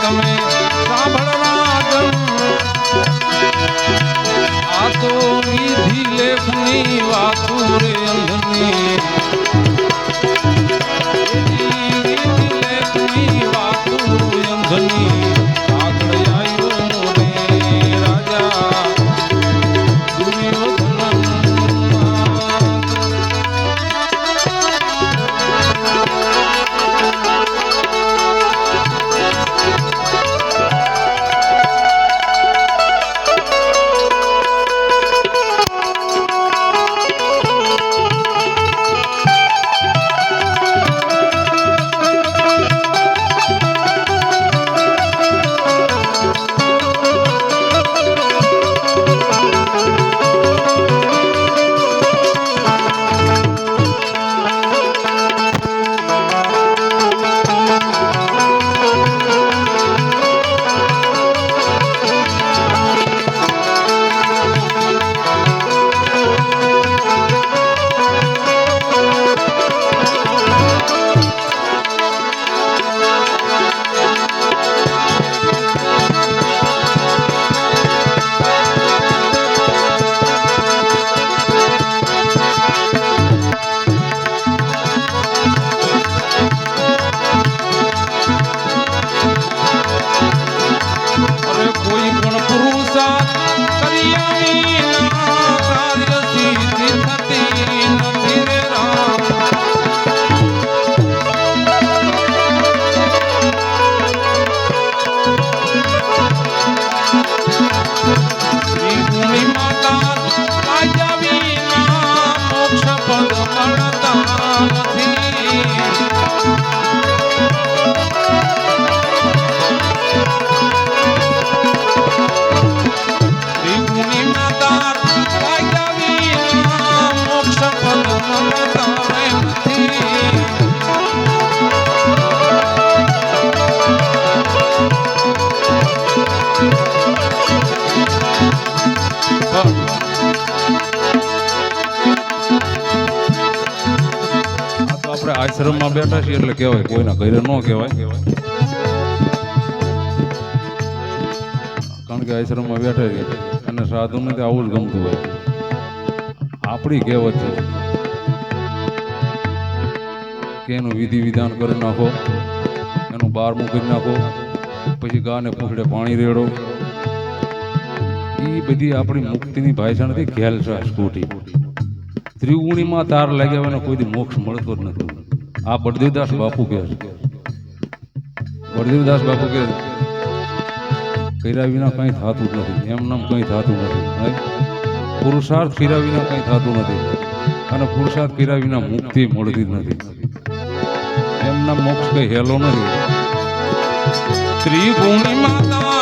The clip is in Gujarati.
તમે સાંભળવા આ તો વિધિ લેખની વાતો રે અંધની વિધિ લેખની વાતો અંધની આગળ આવ્યો રે રાજા દુર્યોધન આશ્રમમાં બેઠા છીએ એટલે કહેવાય, કોઈના ઘરે ન કહેવાય, કારણ કે આશ્રમમાં બેઠા છીએ અને સાધુને આવું જ ગમતું હોય. આપણી કહેવત છે કે એનું વિધિ વિધાન કરી નાખો, એનું બહાર મૂકી નાખો, પછી ગાને પૂછડે પાણી રેડો. એ બધી આપણી મુક્તિની ભાષા નથી, ખેલ છે સ્કૂટી. ત્રિગુણીમાં તાર લાગ્યા હોય કોઈ મોક્ષ મળતો જ નથી. આ બળદેવદાસ બાપુ કહે છે, બળદેવદાસ બાપુ કહે કર્યા વિના કંઈ થતું જ નથી, એમ નામ કંઈ થતું નથી. પુરુષાર્થ કર્યા વિના કંઈ થતું નથી અને પુરુષાર્થ કર્યા વિના મુક્તિ મળતી જ નથી. એમના મોક્ષ કઈ હેલો નથી. ત્રિગુણી માતા